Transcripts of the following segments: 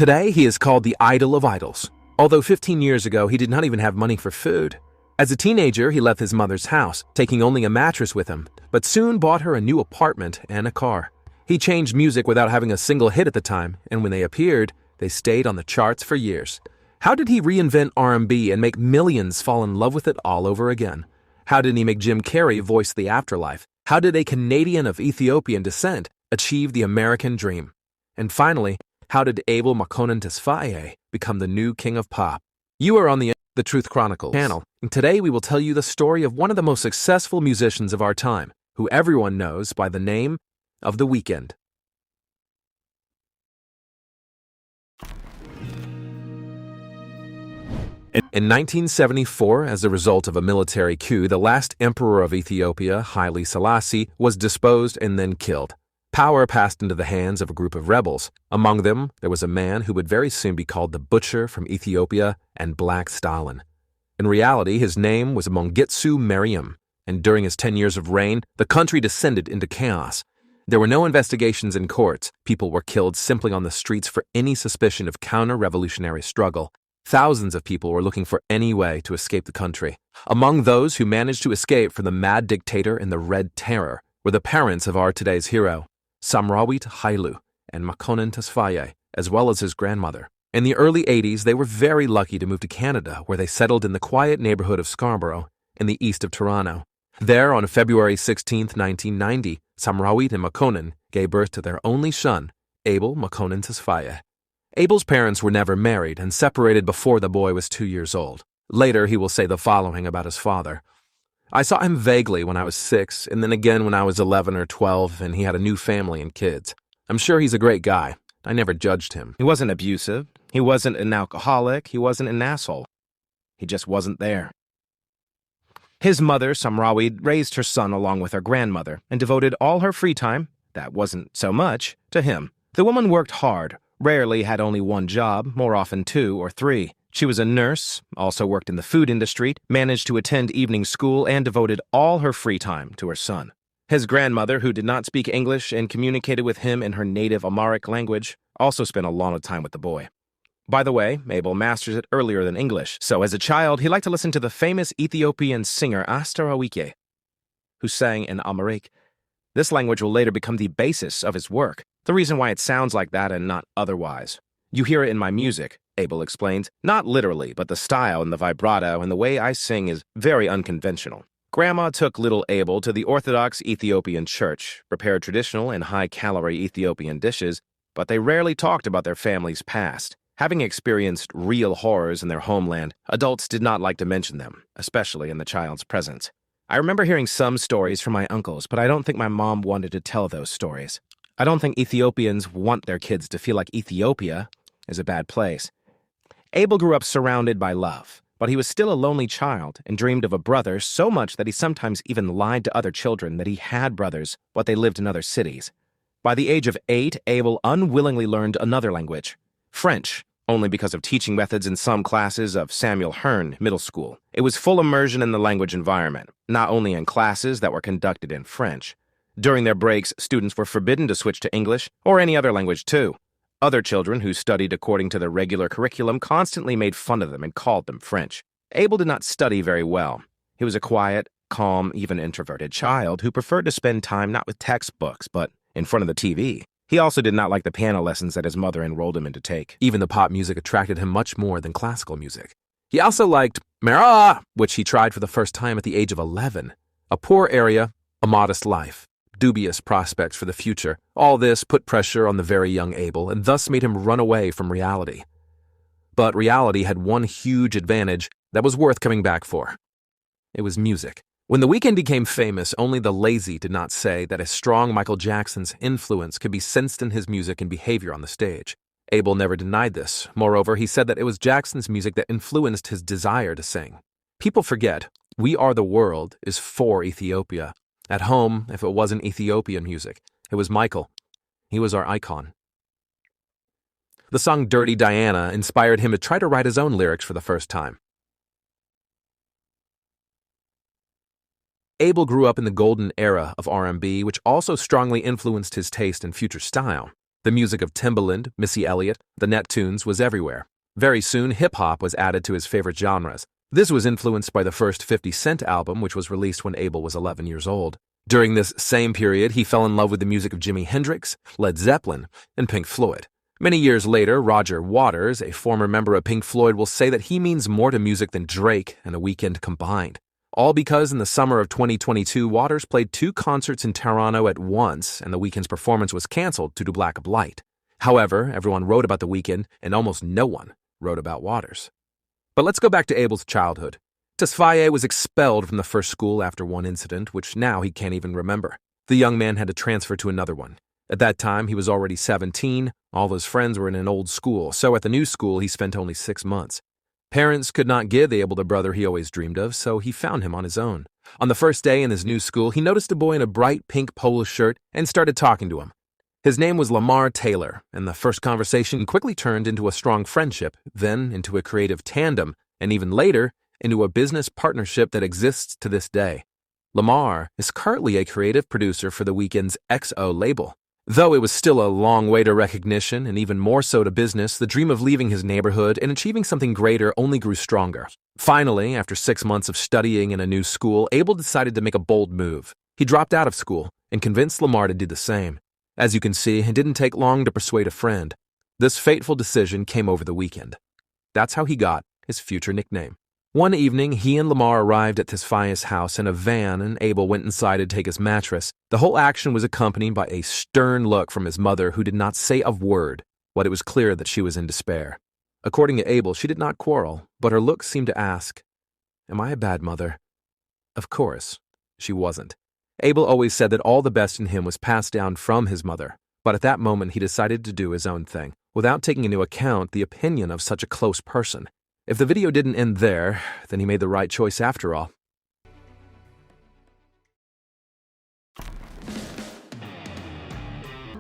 Today, he is called the idol of idols, although 15 years ago he did not even have money for food. As a teenager, he left his mother's house, taking only a mattress with him, but soon bought her a new apartment and a car. He changed music without having a single hit at the time, and when they appeared, they stayed on the charts for years. How did he reinvent R&B and make millions fall in love with it all over again? How did he make Jim Carrey voice the afterlife? How did a Canadian of Ethiopian descent achieve the American dream? And finally, how did Abel Makonnen Tesfaye become the new king of pop? You are on the Truth Chronicles channel, and today we will tell you the story of one of the most successful musicians of our time, who everyone knows by the name of The Weeknd. In 1974, as a result of a military coup, the last emperor of Ethiopia, Haile Selassie, was deposed and then killed. Power passed into the hands of a group of rebels. Among them, there was a man who would very soon be called the Butcher from Ethiopia and Black Stalin. In reality, his name was Mengistu Mariam, and during his 10 years of reign, the country descended into chaos. There were no investigations in courts. People were killed simply on the streets for any suspicion of counter-revolutionary struggle. Thousands of people were looking for any way to escape the country. Among those who managed to escape from the mad dictator and the Red Terror were the parents of our today's hero, Samrawit Haile and Makonnen Tesfaye, as well as his grandmother. In the early 80s, they were very lucky to move to Canada, where they settled in the quiet neighborhood of Scarborough, in the east of Toronto. There, on February 16, 1990, Samrawit and Makonnen gave birth to their only son, Abel Makonnen Tesfaye. Abel's parents were never married and separated before the boy was 2 years old. Later, he will say the following about his father. I saw him vaguely when I was 6, and then again when I was 11 or 12, and he had a new family and kids. I'm sure he's a great guy. I never judged him. He wasn't abusive. He wasn't an alcoholic. He wasn't an asshole. He just wasn't there. His mother, Samrawit, raised her son along with her grandmother and devoted all her free time, that wasn't so much, to him. The woman worked hard, rarely had only one job, more often 2 or 3. She was a nurse, also worked in the food industry, managed to attend evening school, and devoted all her free time to her son. His grandmother, who did not speak English and communicated with him in her native Amharic language, also spent a lot of time with the boy. By the way, Abel mastered it earlier than English, so as a child, he liked to listen to the famous Ethiopian singer Starboy, who sang in Amharic. This language will later become the basis of his work, the reason why it sounds like that and not otherwise. You hear it in my music, Abel explains. Not literally, but the style and the vibrato and the way I sing is very unconventional. Grandma took little Abel to the Orthodox Ethiopian church, prepared traditional and high-calorie Ethiopian dishes, but they rarely talked about their family's past. Having experienced real horrors in their homeland, adults did not like to mention them, especially in the child's presence. I remember hearing some stories from my uncles, but I don't think my mom wanted to tell those stories. I don't think Ethiopians want their kids to feel like Ethiopia is a bad place. Abel grew up surrounded by love, but he was still a lonely child and dreamed of a brother so much that he sometimes even lied to other children that he had brothers, but they lived in other cities. By the age of 8, Abel unwillingly learned another language, French, only because of teaching methods in some classes of Samuel Hearn Middle School. It was full immersion in the language environment, not only in classes that were conducted in French. During their breaks, students were forbidden to switch to English or any other language too. Other children who studied according to the regular curriculum constantly made fun of them and called them French. Abel did not study very well. He was a quiet, calm, even introverted child who preferred to spend time not with textbooks, but in front of the TV. He also did not like the piano lessons that his mother enrolled him in to take. Even the pop music attracted him much more than classical music. He also liked Mera, which he tried for the first time at the age of 11. A poor area, a modest life, dubious prospects for the future. All this put pressure on the very young Abel and thus made him run away from reality. But reality had one huge advantage that was worth coming back for. It was music. When The Weeknd became famous, only the lazy did not say that a strong Michael Jackson's influence could be sensed in his music and behavior on the stage. Abel never denied this. Moreover, he said that it was Jackson's music that influenced his desire to sing. People forget, We Are the World is for Ethiopia. At home, if it wasn't Ethiopian music, it was Michael. He was our icon. The song Dirty Diana inspired him to try to write his own lyrics for the first time. Abel grew up in the golden era of R&B, which also strongly influenced his taste in future style. The music of Timbaland, Missy Elliott, the Neptunes was everywhere. Very soon, hip-hop was added to his favorite genres. This was influenced by the first 50 Cent album, which was released when Abel was 11 years old. During this same period, he fell in love with the music of Jimi Hendrix, Led Zeppelin, and Pink Floyd. Many years later, Roger Waters, a former member of Pink Floyd, will say that he means more to music than Drake and The Weeknd combined. All because in the summer of 2022, Waters played 2 concerts in Toronto at once, and The Weeknd's performance was canceled due to lack of light. However, everyone wrote about The Weeknd, and almost no one wrote about Waters. But let's go back to Abel's childhood. Tesfaye was expelled from the first school after one incident, which now he can't even remember. The young man had to transfer to another one. At that time, he was already 17, all his friends were in an old school, so at the new school he spent only 6 months. Parents could not give Abel the brother he always dreamed of, so he found him on his own. On the first day in his new school, he noticed a boy in a bright pink polo shirt and started talking to him. His name was Lamar Taylor, and the first conversation quickly turned into a strong friendship, then into a creative tandem, and even later, into a business partnership that exists to this day. Lamar is currently a creative producer for The Weeknd's XO label. Though it was still a long way to recognition, and even more so to business, the dream of leaving his neighborhood and achieving something greater only grew stronger. Finally, after 6 months of studying in a new school, Abel decided to make a bold move. He dropped out of school and convinced Lamar to do the same. As you can see, it didn't take long to persuade a friend. This fateful decision came over The Weeknd. That's how he got his future nickname. One evening, he and Lamar arrived at Tesfaye's house in a van, and Abel went inside to take his mattress. The whole action was accompanied by a stern look from his mother, who did not say a word, but it was clear that she was in despair. According to Abel, she did not quarrel, but her look seemed to ask, "Am I a bad mother?" Of course, she wasn't. Abel always said that all the best in him was passed down from his mother, but at that moment he decided to do his own thing, without taking into account the opinion of such a close person. If the video didn't end there, then he made the right choice after all.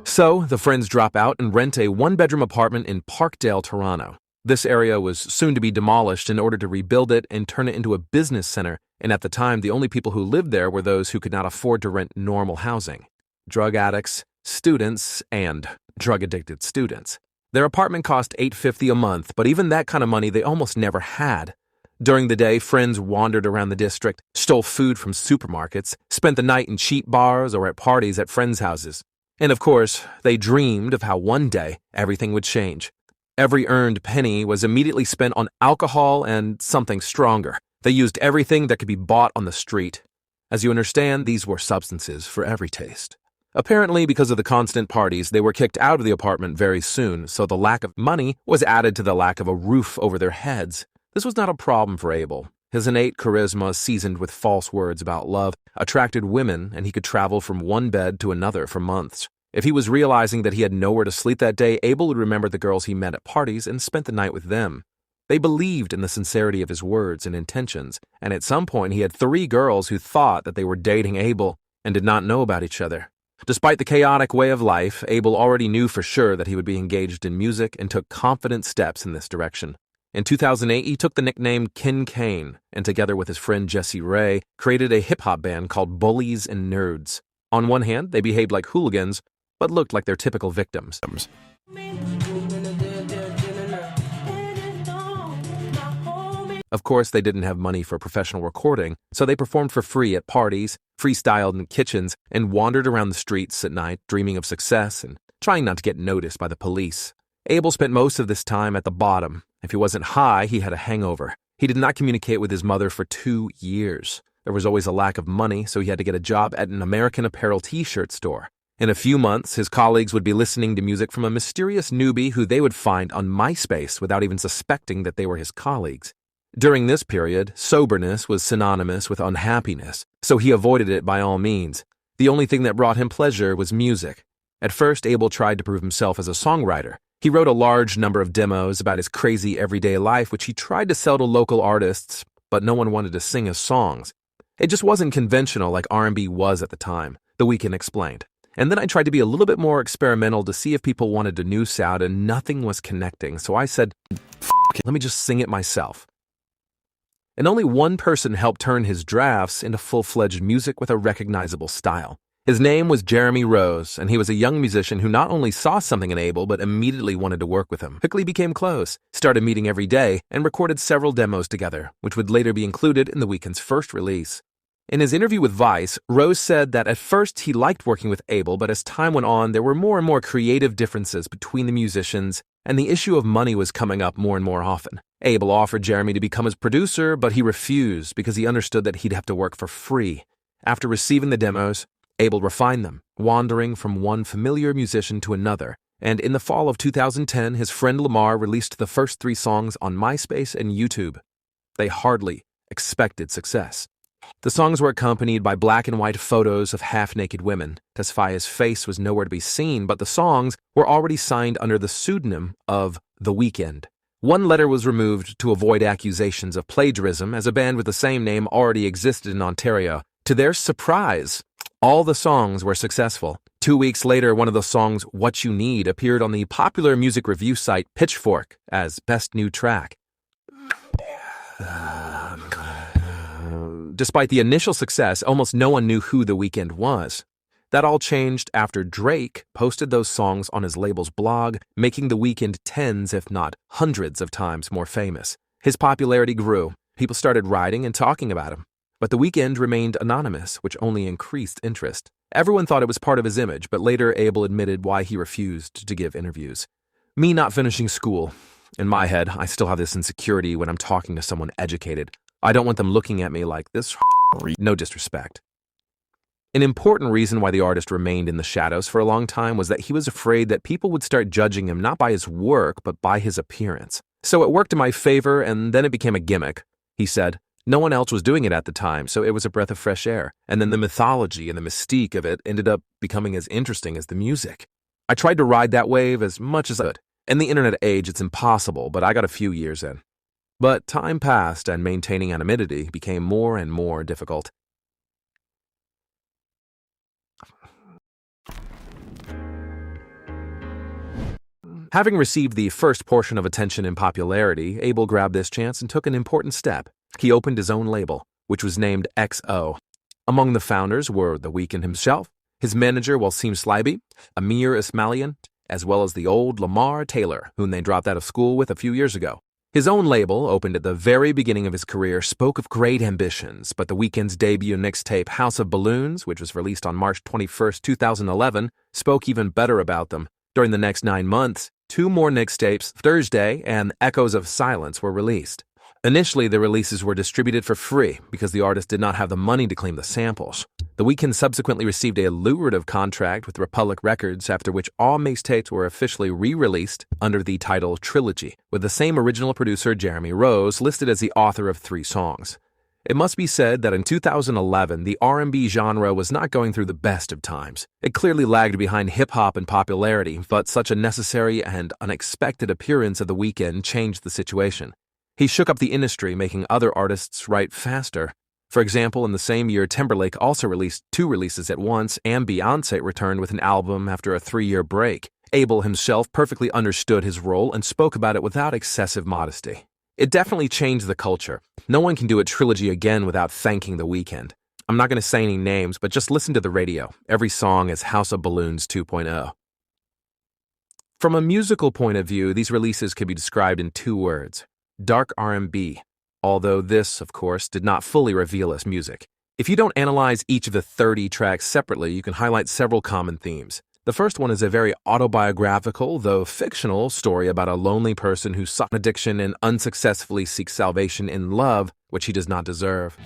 So, the friends drop out and rent a 1-bedroom apartment in Parkdale, Toronto. This area was soon to be demolished in order to rebuild it and turn it into a business center, and at the time, the only people who lived there were those who could not afford to rent normal housing: drug addicts, students, and drug-addicted students. Their apartment cost $850 a month, but even that kind of money they almost never had. During the day, friends wandered around the district, stole food from supermarkets, spent the night in cheap bars or at parties at friends' houses. And of course, they dreamed of how one day everything would change. Every earned penny was immediately spent on alcohol and something stronger. They used everything that could be bought on the street. As you understand, these were substances for every taste. Apparently, because of the constant parties, they were kicked out of the apartment very soon, so the lack of money was added to the lack of a roof over their heads. This was not a problem for Abel. His innate charisma, seasoned with false words about love, attracted women, and he could travel from one bed to another for months. If he was realizing that he had nowhere to sleep that day, Abel would remember the girls he met at parties and spent the night with them. They believed in the sincerity of his words and intentions, and at some point he had 3 girls who thought that they were dating Abel and did not know about each other. Despite the chaotic way of life, Abel already knew for sure that he would be engaged in music and took confident steps in this direction. In 2008, he took the nickname Kin Kane, and together with his friend Jesse Ray, created a hip-hop band called Bullies and Nerds. On one hand, they behaved like hooligans, but looked like their typical victims. Of course, they didn't have money for professional recording, so they performed for free at parties, freestyled in kitchens, and wandered around the streets at night, dreaming of success and trying not to get noticed by the police. Abel spent most of this time at the bottom. If he wasn't high, he had a hangover. He did not communicate with his mother for 2 years. There was always a lack of money, so he had to get a job at an American Apparel t-shirt store. In a few months, his colleagues would be listening to music from a mysterious newbie who they would find on MySpace without even suspecting that they were his colleagues. During this period, soberness was synonymous with unhappiness, so he avoided it by all means. The only thing that brought him pleasure was music. At first, Abel tried to prove himself as a songwriter. He wrote a large number of demos about his crazy everyday life, which he tried to sell to local artists, but no one wanted to sing his songs. It just wasn't conventional like R&B was at the time, The Weeknd explained. And then I tried to be a little bit more experimental to see if people wanted a new sound, and nothing was connecting, so I said, "F it, let me just sing it myself." And only one person helped turn his drafts into full-fledged music with a recognizable style. His name was Jeremy Rose, and he was a young musician who not only saw something in Abel, but immediately wanted to work with him. Quickly became close, started meeting every day, and recorded several demos together, which would later be included in the Weeknd's first release. In his interview with Vice, Rose said that at first he liked working with Abel, but as time went on, there were more and more creative differences between the musicians, and the issue of money was coming up more and more often. Abel offered Jeremy to become his producer, but he refused because he understood that he'd have to work for free. After receiving the demos, Abel refined them, wandering from one familiar musician to another, and in the fall of 2010, his friend Lamar released the first 3 songs on MySpace and YouTube. They hardly expected success. The songs were accompanied by black and white photos of half-naked women. Tesfaye's face was nowhere to be seen, but the songs were already signed under the pseudonym of The Weeknd. One letter was removed to avoid accusations of plagiarism, as a band with the same name already existed in Ontario. To their surprise, all the songs were successful. 2 weeks later, one of the songs, What You Need, appeared on the popular music review site Pitchfork as Best New Track. Despite the initial success, almost no one knew who The Weeknd was. That all changed after Drake posted those songs on his label's blog, making The Weeknd tens, if not hundreds of times more famous. His popularity grew. People started writing and talking about him. But The Weeknd remained anonymous, which only increased interest. Everyone thought it was part of his image, but later Abel admitted why he refused to give interviews. Me not finishing school. In my head, I still have this insecurity when I'm talking to someone educated. I don't want them looking at me like this. No disrespect. An important reason why the artist remained in the shadows for a long time was that he was afraid that people would start judging him not by his work, but by his appearance. So it worked in my favor, and then it became a gimmick, he said. No one else was doing it at the time, so it was a breath of fresh air. And then the mythology and the mystique of it ended up becoming as interesting as the music. I tried to ride that wave as much as I could. In the internet age, it's impossible, but I got a few years in. But time passed, and maintaining anonymity became more and more difficult. Having received the first portion of attention and popularity, Abel grabbed this chance and took an important step. He opened his own label, which was named XO. Among the founders were The Weeknd himself, his manager Wasim Sleiby, Amir Ismailian, as well as the old Lamar Taylor, whom they dropped out of school with a few years ago. His own label, opened at the very beginning of his career, spoke of great ambitions, but The Weeknd's debut mixtape House of Balloons, which was released on March 21, 2011, spoke even better about them. During the next 9 months, 2 more mixtapes, Thursday and Echoes of Silence, were released. Initially, the releases were distributed for free because the artist did not have the money to claim the samples. The Weeknd subsequently received a lucrative contract with Republic Records, after which all mixtapes were officially re-released under the title Trilogy, with the same original producer, Jeremy Rose, listed as the author of 3 songs. It must be said that in 2011, the R&B genre was not going through the best of times. It clearly lagged behind hip-hop in popularity, but such a necessary and unexpected appearance of The Weeknd changed the situation. He shook up the industry, making other artists write faster. For example, in the same year, Timberlake also released 2 releases at once, and Beyoncé returned with an album after a 3-year break. Abel himself perfectly understood his role and spoke about it without excessive modesty. It definitely changed the culture. No one can do a trilogy again without thanking The Weeknd. I'm not going to say any names, but just listen to the radio. Every song is House of Balloons 2.0. From a musical point of view, these releases could be described in 2 words. Dark R&B, although this, of course, did not fully reveal his music. If you don't analyze each of the 30 tracks separately, you can highlight several common themes. The first one is a very autobiographical, though fictional, story about a lonely person who sought addiction and unsuccessfully seeks salvation in love, which he does not deserve.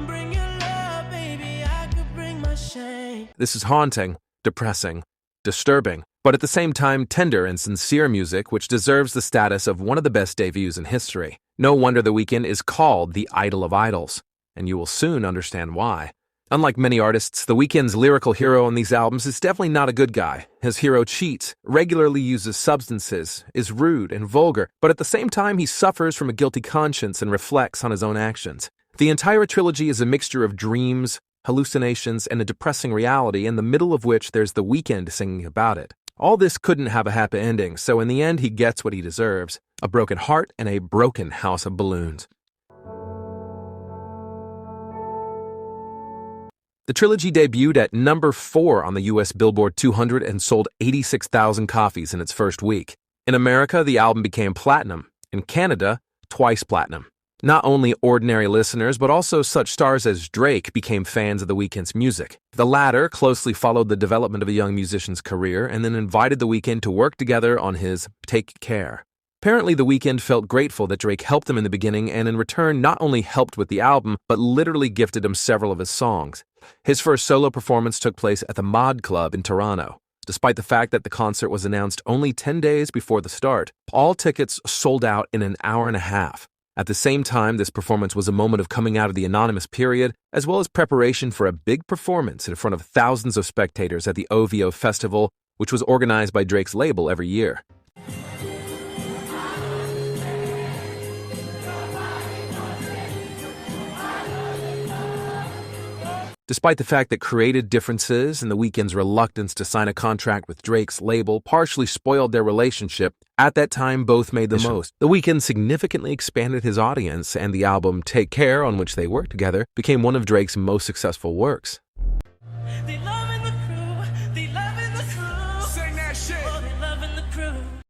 Bring your love, baby, I could bring my shame. This is haunting, depressing, disturbing, but at the same time tender and sincere music which deserves the status of one of the best debuts in history. No wonder The Weeknd is called the idol of idols, and you will soon understand why. Unlike many artists, The Weeknd's lyrical hero on these albums is definitely not a good guy. His hero cheats, regularly uses substances, is rude and vulgar, but at the same time he suffers from a guilty conscience and reflects on his own actions. The entire trilogy is a mixture of dreams, hallucinations, and a depressing reality, in the middle of which there's The Weeknd singing about it. All this couldn't have a happy ending, so in the end he gets what he deserves, a broken heart and a broken house of balloons. The Trilogy debuted at number 4 on the US Billboard 200 and sold 86,000 copies in its first week. In America, the album became platinum. In Canada, twice platinum. Not only ordinary listeners, but also such stars as Drake became fans of The Weeknd's music. The latter closely followed the development of a young musician's career and then invited The Weeknd to work together on his Take Care. Apparently, The Weeknd felt grateful that Drake helped him in the beginning and in return not only helped with the album, but literally gifted him several of his songs. His first solo performance took place at the Mod Club in Toronto. Despite the fact that the concert was announced only 10 days before the start, all tickets sold out in an hour and a half. At the same time, this performance was a moment of coming out of the anonymous period, as well as preparation for a big performance in front of thousands of spectators at the OVO Festival, which was organized by Drake's label every year. Despite the fact that creative differences and The Weeknd's reluctance to sign a contract with Drake's label partially spoiled their relationship, at that time both made the most. The Weeknd significantly expanded his audience, and the album Take Care, on which they worked together, became one of Drake's most successful works.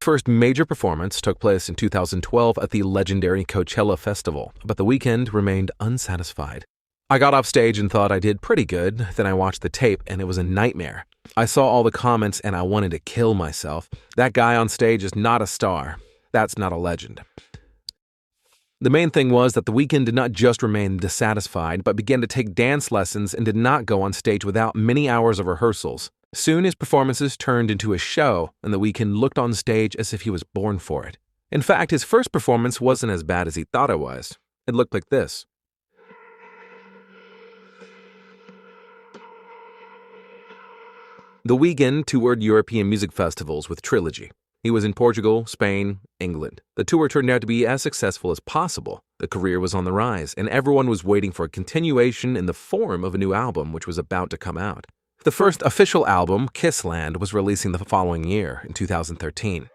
First major performance took place in 2012 at the legendary Coachella Festival, but The Weeknd remained unsatisfied. I got off stage and thought I did pretty good, then I watched the tape and it was a nightmare. I saw all the comments and I wanted to kill myself. That guy on stage is not a star. That's not a legend. The main thing was that The Weeknd did not just remain dissatisfied, but began to take dance lessons and did not go on stage without many hours of rehearsals. Soon his performances turned into a show, and The Weeknd looked on stage as if he was born for it. In fact, his first performance wasn't as bad as he thought it was. It looked like this. The Weeknd toured European music festivals with Trilogy. He was in Portugal, Spain, England. The tour turned out to be as successful as possible. The career was on the rise, and everyone was waiting for a continuation in the form of a new album which was about to come out. The first official album, Kissland, was releasing the following year, in 2013.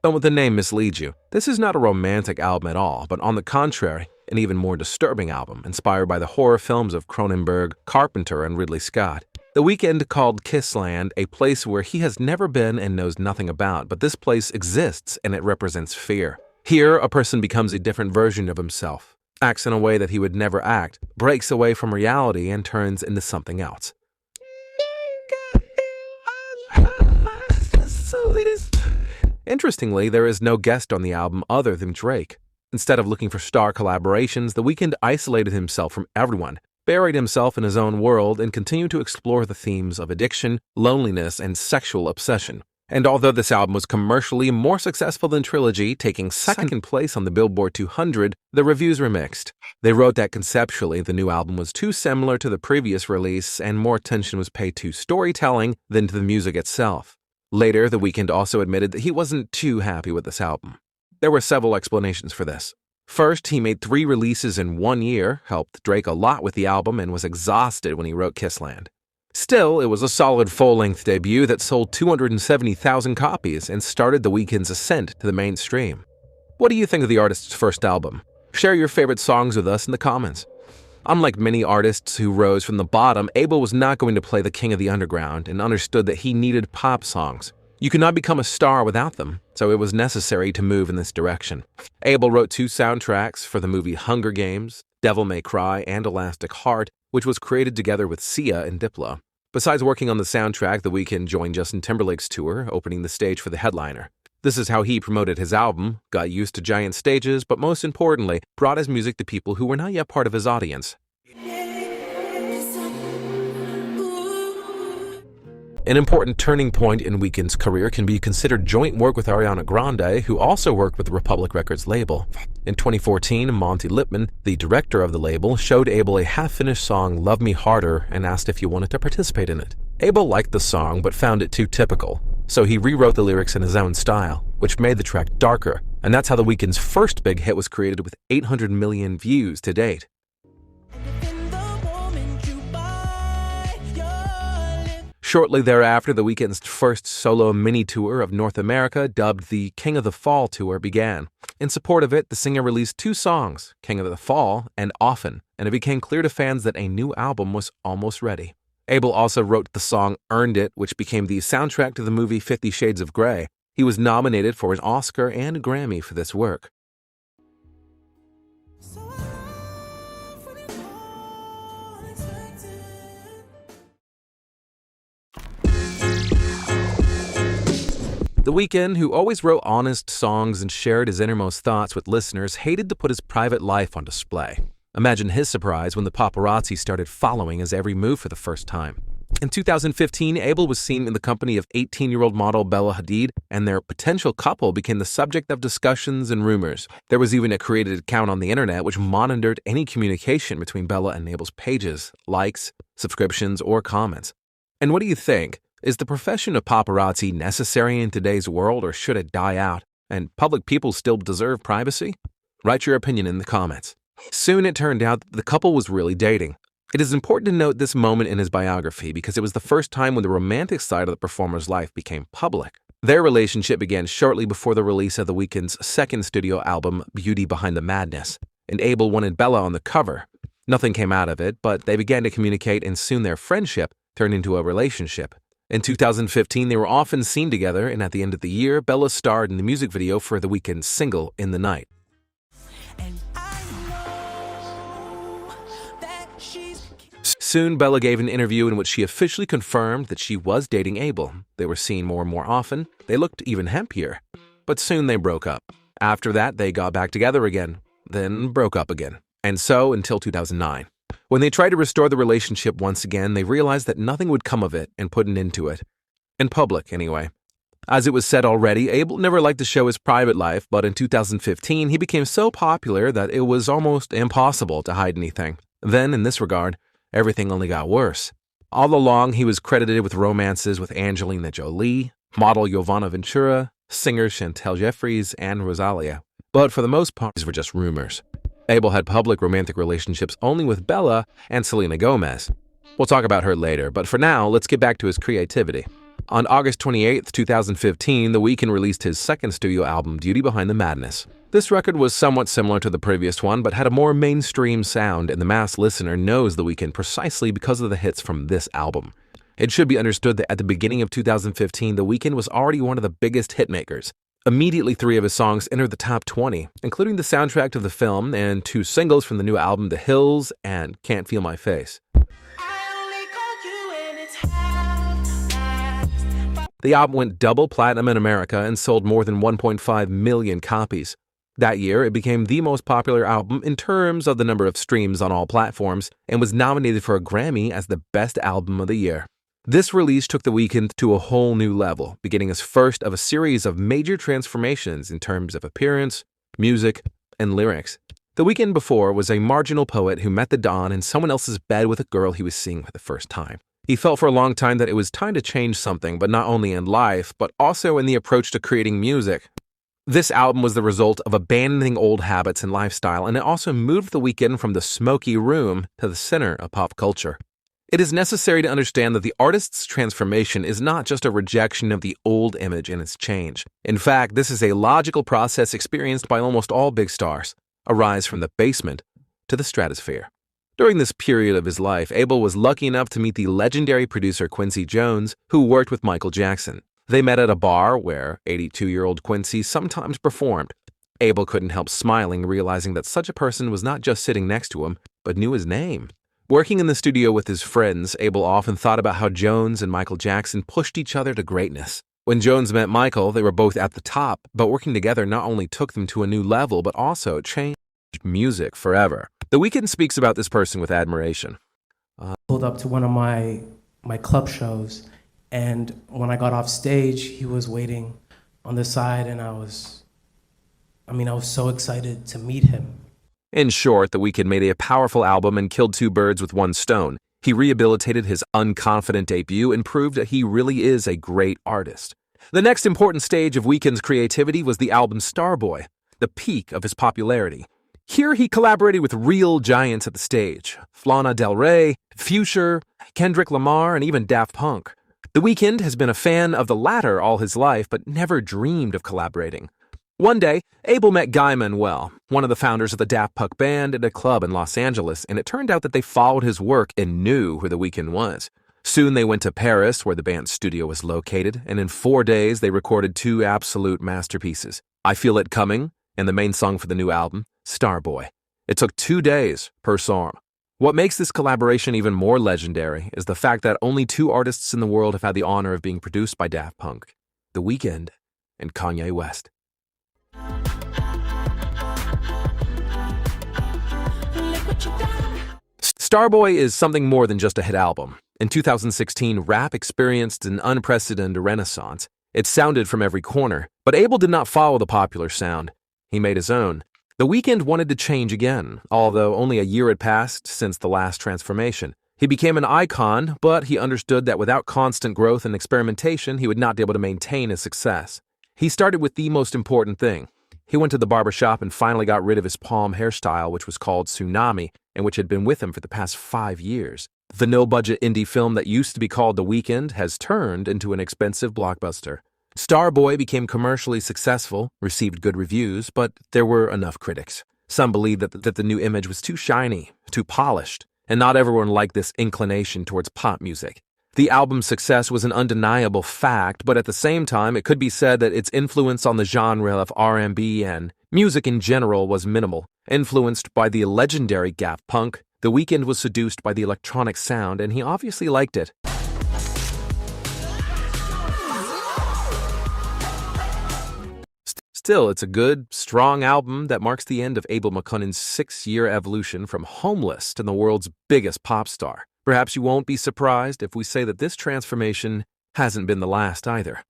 Don't let the name mislead you. This is not a romantic album at all, but on the contrary, an even more disturbing album, inspired by the horror films of Cronenberg, Carpenter, and Ridley Scott. The Weeknd called Kissland a place where he has never been and knows nothing about, but this place exists and it represents fear. Here, a person becomes a different version of himself, acts in a way that he would never act, breaks away from reality, and turns into something else. Interestingly, there is no guest on the album other than Drake. Instead of looking for star collaborations, The Weeknd isolated himself from everyone, buried himself in his own world, and continued to explore the themes of addiction, loneliness, and sexual obsession. And although this album was commercially more successful than Trilogy, taking second place on the Billboard 200, the reviews were mixed. They wrote that conceptually the new album was too similar to the previous release and more attention was paid to storytelling than to the music itself. Later, The Weeknd also admitted that he wasn't too happy with this album. There were several explanations for this. First, he made 3 releases in 1 year, helped Drake a lot with the album, and was exhausted when he wrote Kissland. Still, it was a solid full-length debut that sold 270,000 copies and started The Weeknd's ascent to the mainstream. What do you think of the artist's first album? Share your favorite songs with us in the comments. Unlike many artists who rose from the bottom, Abel was not going to play the king of the underground and understood that he needed pop songs. You could not become a star without them, so it was necessary to move in this direction. Abel wrote 2 soundtracks for the movie Hunger Games, Devil May Cry, and Elastic Heart, which was created together with Sia and Diplo. Besides working on the soundtrack, The Weeknd joined Justin Timberlake's tour, opening the stage for the headliner. This is how he promoted his album, got used to giant stages, but most importantly, brought his music to people who were not yet part of his audience. An important turning point in Weeknd's career can be considered joint work with Ariana Grande, who also worked with the Republic Records label. In 2014, Monty Lipman, the director of the label, showed Abel a half-finished song, Love Me Harder, and asked if he wanted to participate in it. Abel liked the song but found it too typical, so he rewrote the lyrics in his own style, which made the track darker, and that's how The Weeknd's first big hit was created with 800 million views to date. Shortly thereafter, The Weeknd's first solo mini-tour of North America, dubbed the King of the Fall Tour, began. In support of it, the singer released 2 songs, King of the Fall and Often, and it became clear to fans that a new album was almost ready. Abel also wrote the song Earned It, which became the soundtrack to the movie 50 Shades of Grey. He was nominated for an Oscar and a Grammy for this work. The Weeknd, who always wrote honest songs and shared his innermost thoughts with listeners, hated to put his private life on display. Imagine his surprise when the paparazzi started following his every move for the first time. In 2015, Abel was seen in the company of 18-year-old model Bella Hadid, and their potential couple became the subject of discussions and rumors. There was even a created account on the internet which monitored any communication between Bella and Abel's pages, likes, subscriptions, or comments. And what do you think? Is the profession of paparazzi necessary in today's world, or should it die out? And public people still deserve privacy? Write your opinion in the comments. Soon it turned out that the couple was really dating. It is important to note this moment in his biography because it was the first time when the romantic side of the performer's life became public. Their relationship began shortly before the release of The Weeknd's second studio album, Beauty Behind the Madness, and Abel wanted Bella on the cover. Nothing came out of it, but they began to communicate, and soon their friendship turned into a relationship. In 2015, they were often seen together, and at the end of the year, Bella starred in the music video for The Weeknd's single, In the Night. Soon, Bella gave an interview in which she officially confirmed that she was dating Abel. They were seen more and more often. They looked even happier. But soon they broke up. After that, they got back together again, then broke up again. And so until 2009. When they tried to restore the relationship once again, they realized that nothing would come of it and put an end to it. In public, anyway. As it was said already, Abel never liked to show his private life, but in 2015, he became so popular that it was almost impossible to hide anything. Then, in this regard, everything only got worse. All along, he was credited with romances with Angelina Jolie, model Giovanna Ventura, singer Chantel Jeffries, and Rosalia. But for the most part, these were just rumors. Abel had public romantic relationships only with Bella and Selena Gomez. We'll talk about her later, but for now, let's get back to his creativity. On August 28, 2015, The Weeknd released his second studio album, Beauty Behind the Madness. This record was somewhat similar to the previous one, but had a more mainstream sound, and the mass listener knows The Weeknd precisely because of the hits from this album. It should be understood that at the beginning of 2015, The Weeknd was already one of the biggest hitmakers. Immediately, 3 of his songs entered the top 20, including the soundtrack to the film and 2 singles from the new album, The Hills and Can't Feel My Face. The album went double platinum in America and sold more than 1.5 million copies. That year, it became the most popular album in terms of the number of streams on all platforms and was nominated for a Grammy as the Best Album of the Year. This release took The Weeknd to a whole new level, beginning as first of a series of major transformations in terms of appearance, music, and lyrics. The Weeknd before was a marginal poet who met the dawn in someone else's bed with a girl he was seeing for the first time. He felt for a long time that it was time to change something, but not only in life, but also in the approach to creating music. This album was the result of abandoning old habits and lifestyle, and it also moved The Weeknd from the smoky room to the center of pop culture. It is necessary to understand that the artist's transformation is not just a rejection of the old image and its change. In fact, this is a logical process experienced by almost all big stars, a rise from the basement to the stratosphere. During this period of his life, Abel was lucky enough to meet the legendary producer Quincy Jones, who worked with Michael Jackson. They met at a bar where 82-year-old Quincy sometimes performed. Abel couldn't help smiling, realizing that such a person was not just sitting next to him, but knew his name. Working in the studio with his friends, Abel often thought about how Jones and Michael Jackson pushed each other to greatness. When Jones met Michael, they were both at the top, but working together not only took them to a new level, but also changed music forever. The Weeknd speaks about this person with admiration. Pulled up to one of my club shows, and when I got off stage, he was waiting on the side, and I was so excited to meet him. In short, The Weeknd made a powerful album and killed 2 birds with one stone. He rehabilitated his unconfident debut and proved that he really is a great artist. The next important stage of Weeknd's creativity was the album Starboy, the peak of his popularity. Here he collaborated with real giants at the stage: Lana Del Rey, Future, Kendrick Lamar, and even Daft Punk. The Weeknd has been a fan of the latter all his life, but never dreamed of collaborating. One day, Abel met Guy Manuel, one of the founders of the Daft Punk band, at a club in Los Angeles, and it turned out that they followed his work and knew who The Weeknd was. Soon they went to Paris, where the band's studio was located, and in 4 days they recorded 2 absolute masterpieces, I Feel It Coming and the main song for the new album, Starboy. It took 2 days per song. What makes this collaboration even more legendary is the fact that only 2 artists in the world have had the honor of being produced by Daft Punk, The Weeknd and Kanye West. Starboy is something more than just a hit album. In 2016, rap experienced an unprecedented renaissance. It sounded from every corner, but Abel did not follow the popular sound. He made his own. The Weeknd wanted to change again, although only a year had passed since the last transformation. He became an icon, but he understood that without constant growth and experimentation, he would not be able to maintain his success. He started with the most important thing. He went to the barbershop and finally got rid of his palm hairstyle, which was called Tsunami, and which had been with him for the past 5 years. The no-budget indie film that used to be called The Weeknd has turned into an expensive blockbuster. Starboy became commercially successful, received good reviews, but there were enough critics. Some believed that the new image was too shiny, too polished, and not everyone liked this inclination towards pop music. The album's success was an undeniable fact, but at the same time, it could be said that its influence on the genre of R&B and music in general was minimal. Influenced by the legendary Daft Punk, The Weeknd was seduced by the electronic sound, and he obviously liked it. Still, it's a good, strong album that marks the end of Abel McConnen's 6-year evolution from homeless to the world's biggest pop star. Perhaps you won't be surprised if we say that this transformation hasn't been the last either.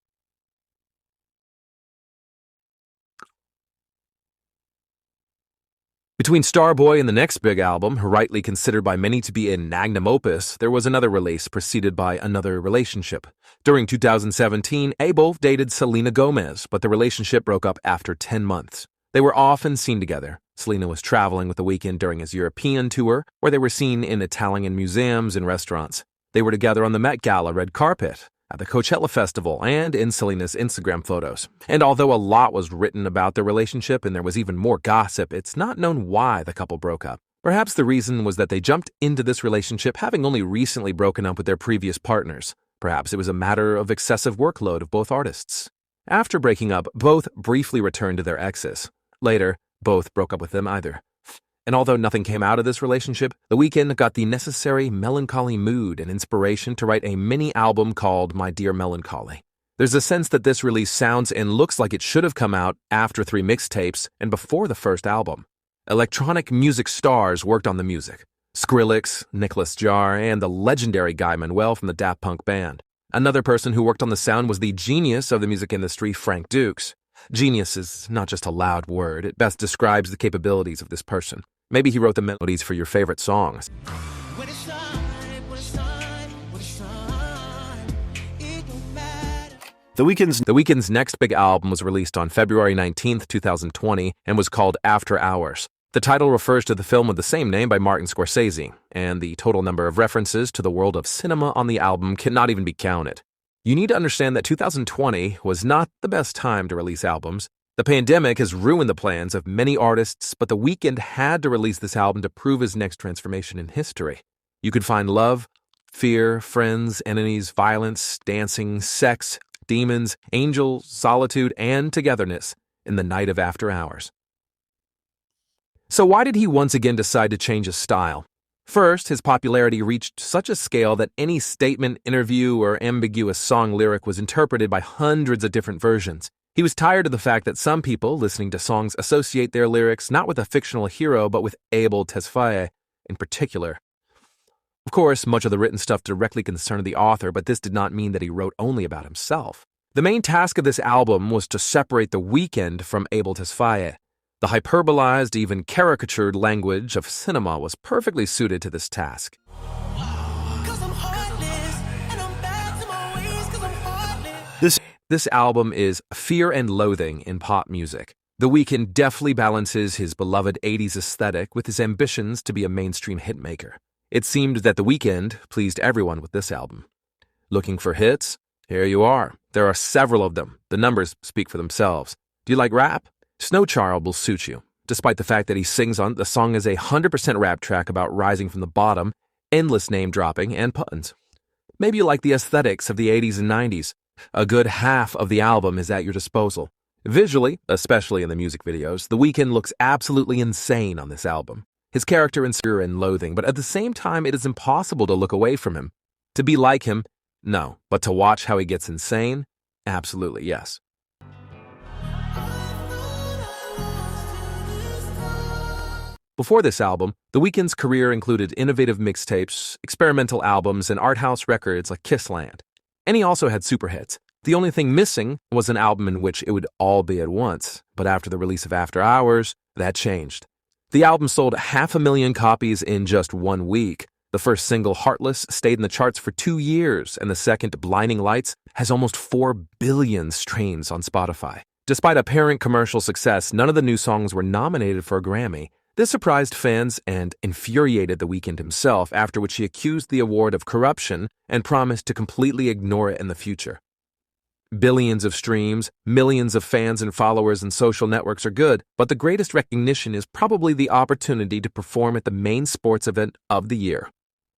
Between Starboy and the next big album, rightly considered by many to be a magnum opus, there was another release preceded by another relationship. During 2017, Abel dated Selena Gomez, but the relationship broke up after 10 months. They were often seen together. Selena was traveling with The Weeknd during his European tour, where they were seen in Italian museums and restaurants. They were together on the Met Gala red carpet, at the Coachella Festival, and in Selena's Instagram photos. And although a lot was written about their relationship and there was even more gossip, it's not known why the couple broke up. Perhaps the reason was that they jumped into this relationship having only recently broken up with their previous partners. Perhaps it was a matter of excessive workload of both artists. After breaking up, both briefly returned to their exes. Later, both broke up with them either. And although nothing came out of this relationship, The Weeknd got the necessary melancholy mood and inspiration to write a mini-album called My Dear Melancholy. There's a sense that this release sounds and looks like it should have come out after 3 mixtapes and before the first album. Electronic music stars worked on the music. Skrillex, Nicholas Jar, and the legendary Guy Manuel from the Daft Punk band. Another person who worked on the sound was the genius of the music industry, Frank Dukes. Genius is not just a loud word, it best describes the capabilities of this person. Maybe he wrote the melodies for your favorite songs. The Weeknd's next big album was released on February 19th, 2020, and was called After Hours. The title refers to the film with the same name by Martin Scorsese, and the total number of references to the world of cinema on the album cannot even be counted. You need to understand that 2020 was not the best time to release albums. The pandemic has ruined the plans of many artists, but The Weeknd had to release this album to prove his next transformation in history. You could find love, fear, friends, enemies, violence, dancing, sex, demons, angels, solitude, and togetherness in the night of After Hours. So why did he once again decide to change his style? First, his popularity reached such a scale that any statement, interview, or ambiguous song lyric was interpreted by hundreds of different versions. He was tired of the fact that some people listening to songs associate their lyrics not with a fictional hero but with Abel Tesfaye in particular. Of course, much of the written stuff directly concerned the author, but this did not mean that he wrote only about himself. The main task of this album was to separate The Weeknd from Abel Tesfaye. The hyperbolized, even caricatured language of cinema was perfectly suited to this task. This album is fear and loathing in pop music. The Weeknd deftly balances his beloved 80s aesthetic with his ambitions to be a mainstream hitmaker. It seemed that The Weeknd pleased everyone with this album. Looking for hits? Here you are. There are several of them. The numbers speak for themselves. Do you like rap? Snow Child will suit you. Despite the fact that he sings on, the song is a 100% rap track about rising from the bottom, endless name-dropping, and puns. Maybe you like the aesthetics of the 80s and 90s. A good half of the album is at your disposal. Visually, especially in the music videos, The Weeknd looks absolutely insane on this album. His character is fear and loathing, but at the same time it is impossible to look away from him. To be like him, no. But to watch how he gets insane, absolutely yes. Before this album, The Weeknd's career included innovative mixtapes, experimental albums, and art house records like Kissland. And he also had super hits. The only thing missing was an album in which it would all be at once, but after the release of After Hours, that changed. The album sold 500,000 copies in just 1 week. The first single, Heartless, stayed in the charts for 2 years, and the second, Blinding Lights, has almost 4 billion streams on Spotify. Despite apparent commercial success, none of the new songs were nominated for a Grammy. This surprised fans and infuriated The Weeknd himself, after which he accused the award of corruption and promised to completely ignore it in the future. Billions of streams, millions of fans and followers and social networks are good, but the greatest recognition is probably the opportunity to perform at the main sports event of the year,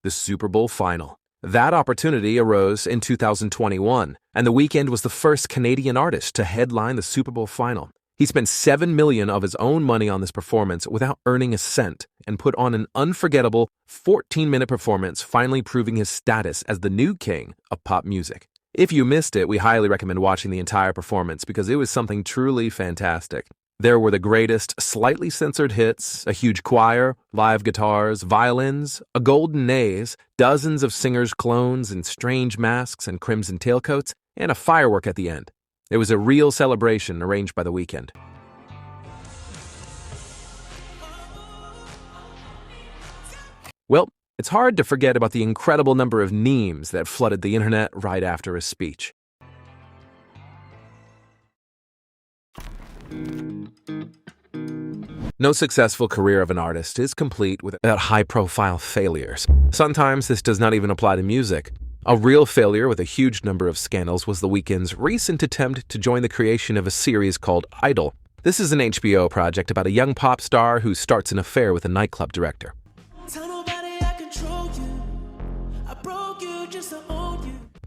the Super Bowl Final. That opportunity arose in 2021, and The Weeknd was the first Canadian artist to headline the Super Bowl Final. He spent $7 million of his own money on this performance without earning a cent and put on an unforgettable 14-minute performance, finally proving his status as the new king of pop music. If you missed it, we highly recommend watching the entire performance because it was something truly fantastic. There were the greatest slightly censored hits, a huge choir, live guitars, violins, a golden naze, dozens of singers' clones in strange masks and crimson tailcoats, and a firework at the end. It was a real celebration arranged by The Weeknd. Well, it's hard to forget about the incredible number of memes that flooded the internet right after his speech. No successful career of an artist is complete without high-profile failures. Sometimes this does not even apply to music. A real failure with a huge number of scandals was The Weeknd's recent attempt to join the creation of a series called Idol. This is an HBO project about a young pop star who starts an affair with a nightclub director.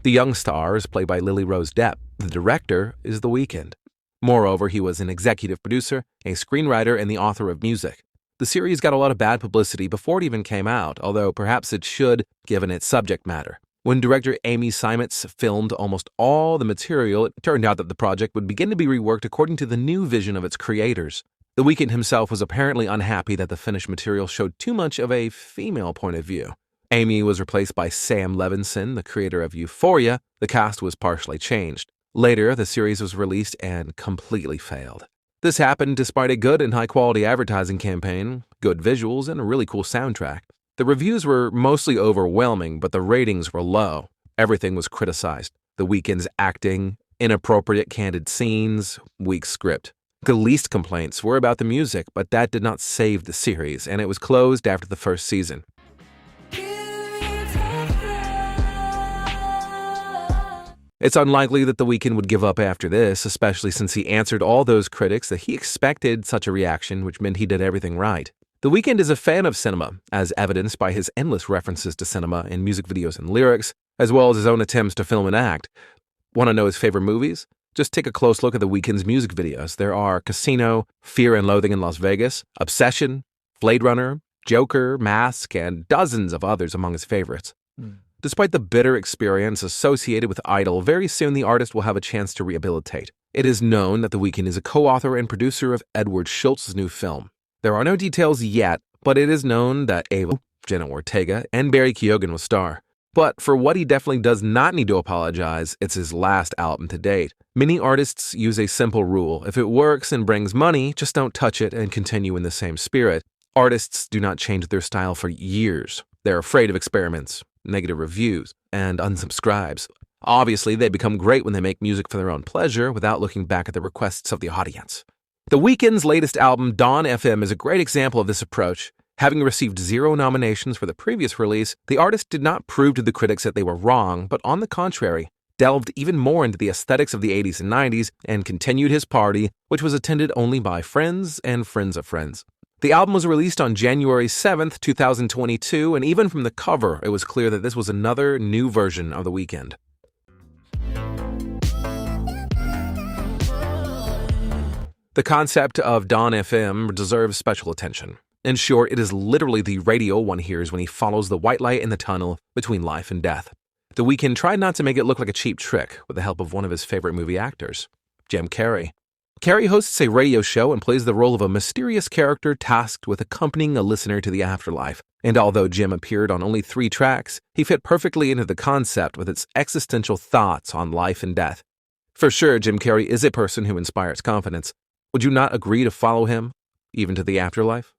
The young star is played by Lily Rose Depp. The director is The Weeknd. Moreover, he was an executive producer, a screenwriter, and the author of music. The series got a lot of bad publicity before it even came out, although perhaps it should, given its subject matter. When director Amy Seimetz filmed almost all the material, it turned out that the project would begin to be reworked according to the new vision of its creators. The Weeknd himself was apparently unhappy that the finished material showed too much of a female point of view. Amy was replaced by Sam Levinson, the creator of Euphoria. The cast was partially changed. Later, the series was released and completely failed. This happened despite a good and high-quality advertising campaign, good visuals, and a really cool soundtrack. The reviews were mostly overwhelming, but the ratings were low. Everything was criticized. The Weeknd's acting, inappropriate candid scenes, weak script. The least complaints were about the music, but that did not save the series, and it was closed after the first season. It's unlikely that The Weeknd would give up after this, especially since he answered all those critics that he expected such a reaction, which meant he did everything right. The Weeknd is a fan of cinema, as evidenced by his endless references to cinema in music videos and lyrics, as well as his own attempts to film and act. Want to know his favorite movies? Just take a close look at The Weeknd's music videos. There are Casino, Fear and Loathing in Las Vegas, Obsession, Blade Runner, Joker, Mask, and dozens of others among his favorites. Despite the bitter experience associated with Idol, very soon the artist will have a chance to rehabilitate. It is known that The Weeknd is a co-author and producer of Edward Schultz's new film. There are no details yet, but it is known that Ava, Jenna Ortega, and Barry Keoghan will star. But for what he definitely does not need to apologize, it's his last album to date. Many artists use a simple rule. If it works and brings money, just don't touch it and continue in the same spirit. Artists do not change their style for years. They're afraid of experiments, negative reviews, and unsubscribes. Obviously, they become great when they make music for their own pleasure without looking back at the requests of the audience. The Weeknd's latest album, Dawn FM, is a great example of this approach. Having received 0 nominations for the previous release, the artist did not prove to the critics that they were wrong, but on the contrary, delved even more into the aesthetics of the 80s and 90s and continued his party, which was attended only by friends and friends of friends. The album was released on January 7th, 2022, and even from the cover, it was clear that this was another new version of The Weeknd. The concept of Dawn FM deserves special attention. In short, it is literally the radio one hears when he follows the white light in the tunnel between life and death. The Weeknd tried not to make it look like a cheap trick with the help of one of his favorite movie actors, Jim Carrey. Carrey hosts a radio show and plays the role of a mysterious character tasked with accompanying a listener to the afterlife. And although Jim appeared on only 3 tracks, he fit perfectly into the concept with its existential thoughts on life and death. For sure, Jim Carrey is a person who inspires confidence. Would you not agree to follow him, even to the afterlife?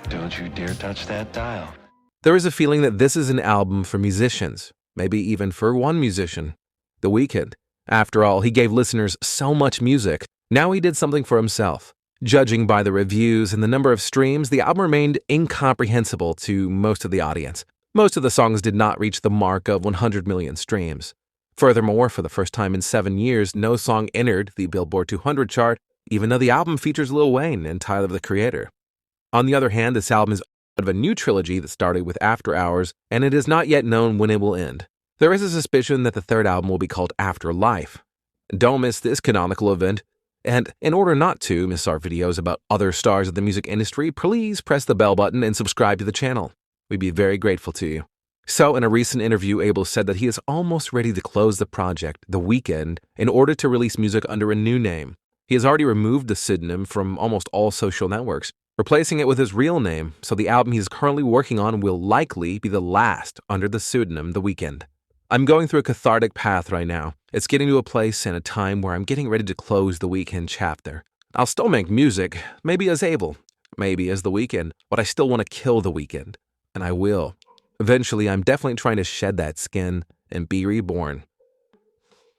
Don't you dare touch that dial. There is a feeling that this is an album for musicians, maybe even for one musician, The Weeknd. After all, he gave listeners so much music. Now he did something for himself. Judging by the reviews and the number of streams, the album remained incomprehensible to most of the audience. Most of the songs did not reach the mark of 100 million streams. Furthermore, for the first time in 7 years, no song entered the Billboard 200 chart, even though the album features Lil Wayne and Tyler, the Creator. On the other hand, this album is part of a new trilogy that started with After Hours, and it is not yet known when it will end. There is a suspicion that the third album will be called Afterlife. Don't miss this canonical event. And in order not to miss our videos about other stars of the music industry, please press the bell button and subscribe to the channel. We'd be very grateful to you. So, in a recent interview, Abel said that he is almost ready to close the project, The Weeknd, in order to release music under a new name. He has already removed the pseudonym from almost all social networks, replacing it with his real name, so the album he is currently working on will likely be the last under the pseudonym The Weeknd. I'm going through a cathartic path right now. It's getting to a place and a time where I'm getting ready to close the Weeknd chapter. I'll still make music, maybe as Abel, maybe as The Weeknd, but I still want to kill The Weeknd, and I will. Eventually, I'm definitely trying to shed that skin and be reborn.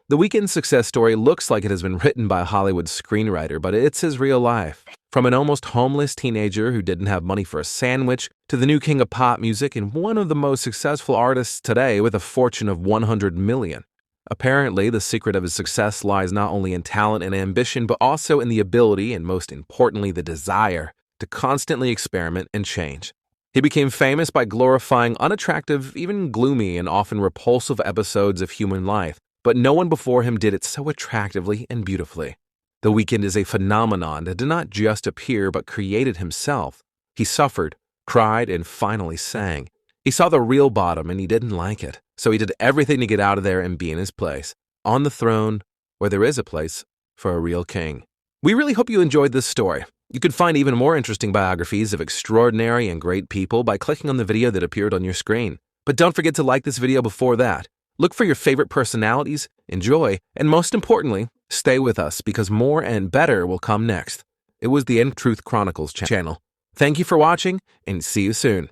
The Weeknd's success story looks like it has been written by a Hollywood screenwriter, but it's his real life. From an almost homeless teenager who didn't have money for a sandwich, to the new king of pop music and one of the most successful artists today with a fortune of 100 million. Apparently, the secret of his success lies not only in talent and ambition, but also in the ability, and most importantly, the desire, to constantly experiment and change. He became famous by glorifying unattractive, even gloomy and often repulsive episodes of human life, but no one before him did it so attractively and beautifully. The Weeknd is a phenomenon that did not just appear but created himself. He suffered, cried, and finally sang. He saw the real bottom and he didn't like it, so he did everything to get out of there and be in his place, on the throne where there is a place for a real king. We really hope you enjoyed this story. You can find even more interesting biographies of extraordinary and great people by clicking on the video that appeared on your screen. But don't forget to like this video before that. Look for your favorite personalities, enjoy, and most importantly, stay with us because more and better will come next. It was the Truth Chronicles channel. Thank you for watching and see you soon.